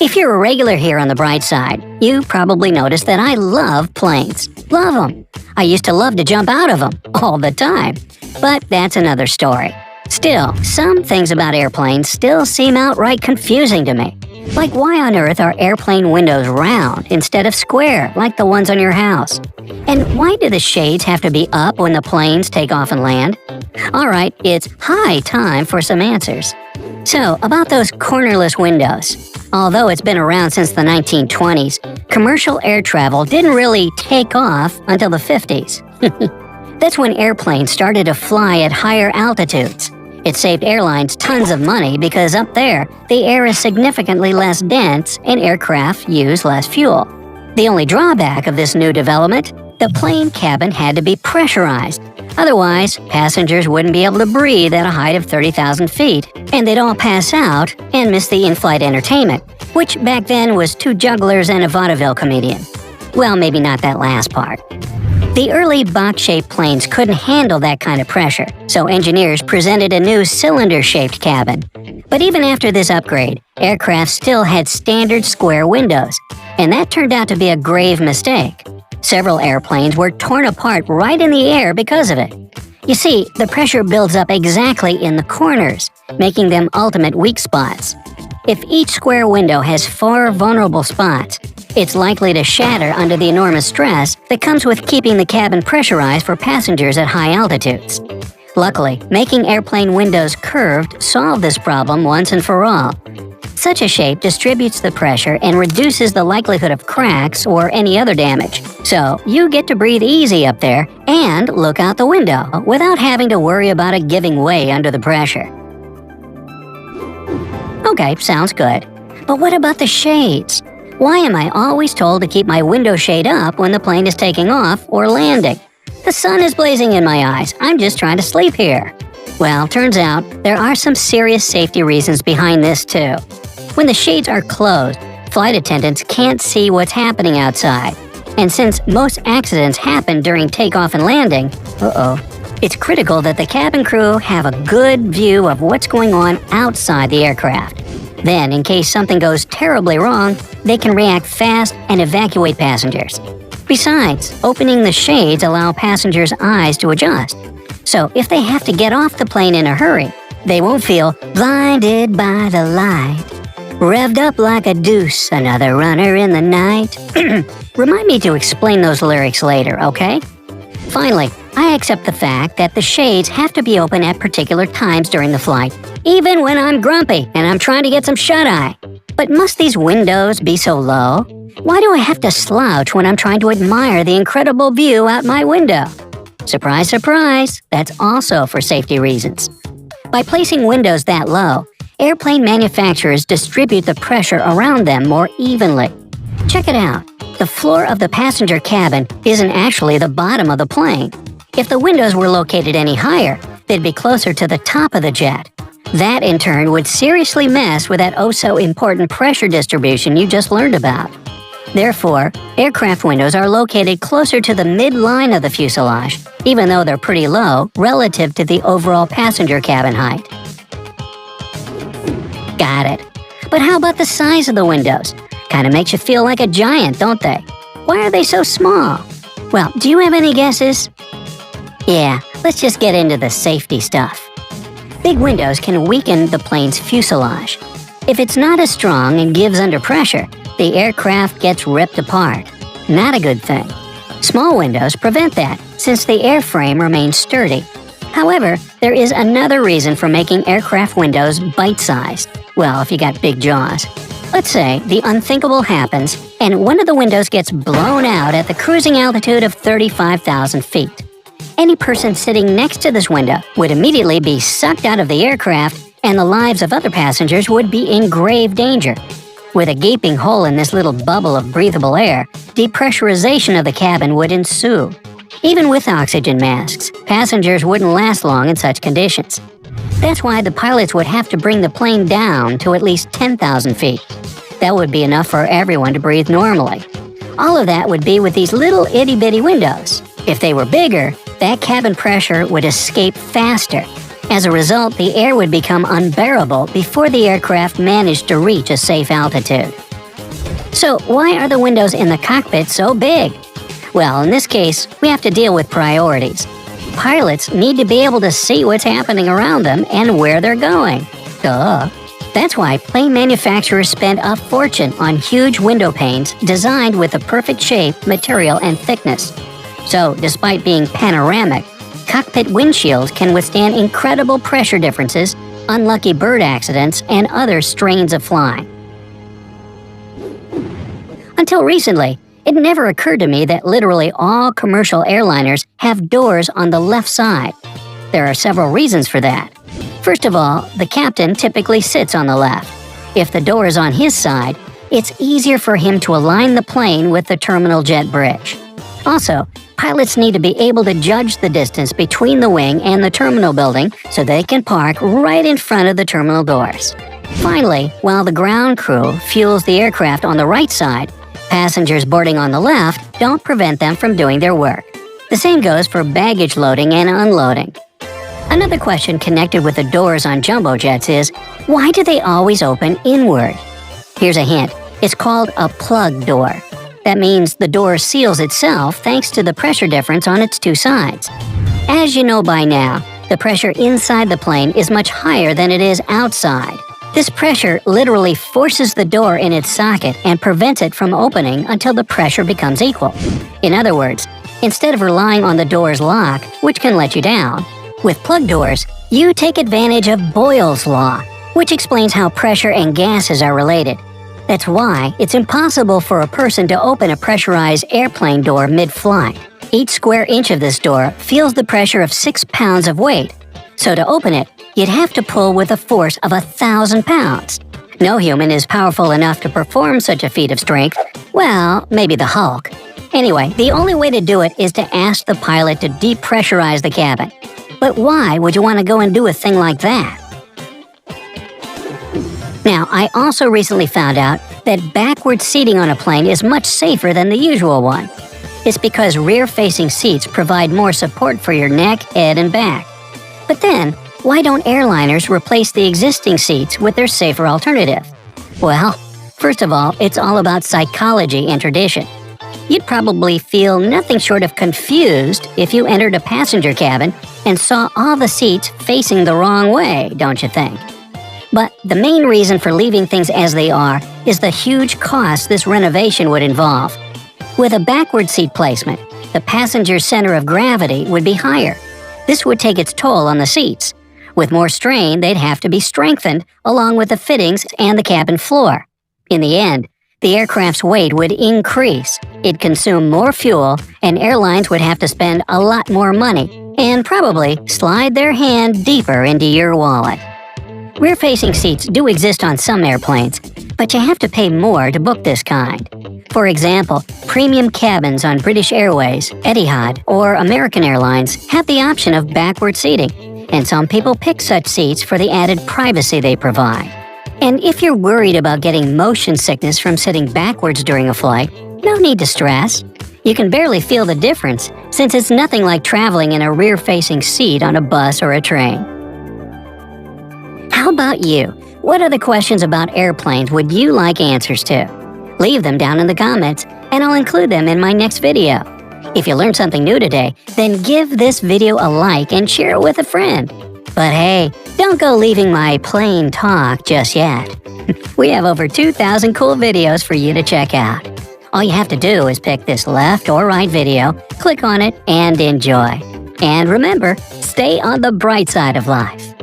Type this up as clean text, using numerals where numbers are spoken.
If you're a regular here on the bright side, you probably noticed that I love planes. Love them. I used to love to jump out of them all the time. But that's another story. Still, some things about airplanes still seem outright confusing to me. Like, why on earth are airplane windows round instead of square like the ones on your house? And why do the shades have to be up when the planes take off and land? Alright, it's high time for some answers. So, about those cornerless windows. Although it's been around since the 1920s, commercial air travel didn't really take off until the 50s. That's when airplanes started to fly at higher altitudes. It saved airlines tons of money because up there, the air is significantly less dense and aircraft use less fuel. The only drawback of this new development, the plane cabin had to be pressurized. Otherwise, passengers wouldn't be able to breathe at a height of 30,000 feet, and they'd all pass out and miss the in-flight entertainment, which back then was two jugglers and a vaudeville comedian. Well, maybe not that last part. The early box-shaped planes couldn't handle that kind of pressure, so engineers presented a new cylinder-shaped cabin. But even after this upgrade, aircraft still had standard square windows, and that turned out to be a grave mistake. Several airplanes were torn apart right in the air because of it. You see, the pressure builds up exactly in the corners, making them ultimate weak spots. If each square window has 4 vulnerable spots, it's likely to shatter under the enormous stress that comes with keeping the cabin pressurized for passengers at high altitudes. Luckily, making airplane windows curved solved this problem once and for all. Such a shape distributes the pressure and reduces the likelihood of cracks or any other damage. So, you get to breathe easy up there and look out the window without having to worry about it giving way under the pressure. Okay, sounds good. But what about the shades? Why am I always told to keep my window shade up when the plane is taking off or landing? The sun is blazing in my eyes. I'm just trying to sleep here. Well, turns out there are some serious safety reasons behind this too. When the shades are closed, flight attendants can't see what's happening outside. And since most accidents happen during takeoff and landing, it's critical that the cabin crew have a good view of what's going on outside the aircraft. Then, in case something goes terribly wrong, they can react fast and evacuate passengers. Besides, opening the shades allow passengers' eyes to adjust. So if they have to get off the plane in a hurry, they won't feel blinded by the light. Revved up like a deuce, another runner in the night. Remind me to explain those lyrics later, okay? Finally, I accept the fact that the shades have to be open at particular times during the flight, even when I'm grumpy and I'm trying to get some shut-eye. But must these windows be so low? Why do I have to slouch when I'm trying to admire the incredible view out my window? Surprise, surprise, that's also for safety reasons. By placing windows that low, airplane manufacturers distribute the pressure around them more evenly. Check it out. The floor of the passenger cabin isn't actually the bottom of the plane. If the windows were located any higher, they'd be closer to the top of the jet. That, in turn, would seriously mess with that oh-so-important pressure distribution you just learned about. Therefore, aircraft windows are located closer to the midline of the fuselage, even though they're pretty low relative to the overall passenger cabin height. Got it. But how about the size of the windows? Kinda makes you feel like a giant, don't they? Why are they so small? Well, do you have any guesses? Yeah, let's just get into the safety stuff. Big windows can weaken the plane's fuselage. If it's not as strong and gives under pressure, the aircraft gets ripped apart. Not a good thing. Small windows prevent that, since the airframe remains sturdy. However, there is another reason for making aircraft windows bite-sized. Well, if you got big jaws. Let's say the unthinkable happens and one of the windows gets blown out at the cruising altitude of 35,000 feet. Any person sitting next to this window would immediately be sucked out of the aircraft, and the lives of other passengers would be in grave danger. With a gaping hole in this little bubble of breathable air, depressurization of the cabin would ensue. Even with oxygen masks, passengers wouldn't last long in such conditions. That's why the pilots would have to bring the plane down to at least 10,000 feet. That would be enough for everyone to breathe normally. All of that would be with these little itty-bitty windows. If they were bigger, that cabin pressure would escape faster. As a result, the air would become unbearable before the aircraft managed to reach a safe altitude. So why are the windows in the cockpit so big? Well, in this case, we have to deal with priorities. Pilots need to be able to see what's happening around them and where they're going. Duh. That's why plane manufacturers spend a fortune on huge window panes designed with the perfect shape, material, and thickness. So, despite being panoramic, cockpit windshields can withstand incredible pressure differences, unlucky bird accidents, and other strains of flying. Until recently, it never occurred to me that literally all commercial airliners have doors on the left side. There are several reasons for that. First of all, the captain typically sits on the left. If the door is on his side, it's easier for him to align the plane with the terminal jet bridge. Also, pilots need to be able to judge the distance between the wing and the terminal building so they can park right in front of the terminal doors. Finally, while the ground crew fuels the aircraft on the right side, passengers boarding on the left don't prevent them from doing their work. The same goes for baggage loading and unloading. Another question connected with the doors on jumbo jets is, why do they always open inward? Here's a hint. It's called a plug door. That means the door seals itself thanks to the pressure difference on its two sides. As you know by now, the pressure inside the plane is much higher than it is outside. This pressure literally forces the door in its socket and prevents it from opening until the pressure becomes equal. In other words, instead of relying on the door's lock, which can let you down, with plug doors, you take advantage of Boyle's law, which explains how pressure and gases are related. That's why it's impossible for a person to open a pressurized airplane door mid-flight. Each square inch of this door feels the pressure of 6 pounds of weight. So to open it, you'd have to pull with a force of 1,000 pounds. No human is powerful enough to perform such a feat of strength. Well, maybe the Hulk. Anyway, the only way to do it is to ask the pilot to depressurize the cabin. But why would you want to go and do a thing like that? Now, I also recently found out that backward seating on a plane is much safer than the usual one. It's because rear-facing seats provide more support for your neck, head, and back. But then, why don't airliners replace the existing seats with their safer alternative? Well, first of all, it's all about psychology and tradition. You'd probably feel nothing short of confused if you entered a passenger cabin and saw all the seats facing the wrong way, don't you think? But the main reason for leaving things as they are is the huge cost this renovation would involve. With a backward seat placement, the passenger's center of gravity would be higher. This would take its toll on the seats. With more strain, they'd have to be strengthened along with the fittings and the cabin floor. In the end, the aircraft's weight would increase, it'd consume more fuel, and airlines would have to spend a lot more money and probably slide their hand deeper into your wallet. Rear-facing seats do exist on some airplanes, but you have to pay more to book this kind. For example, premium cabins on British Airways, Etihad, or American Airlines have the option of backward seating, and some people pick such seats for the added privacy they provide. And if you're worried about getting motion sickness from sitting backwards during a flight, no need to stress. You can barely feel the difference, since it's nothing like traveling in a rear-facing seat on a bus or a train. How about you? What other questions about airplanes would you like answers to? Leave them down in the comments, and I'll include them in my next video. If you learned something new today, then give this video a like and share it with a friend. But hey, don't go leaving my plain talk just yet. We have over 2,000 cool videos for you to check out. All you have to do is pick this left or right video, click on it, and enjoy. And remember, stay on the bright side of life.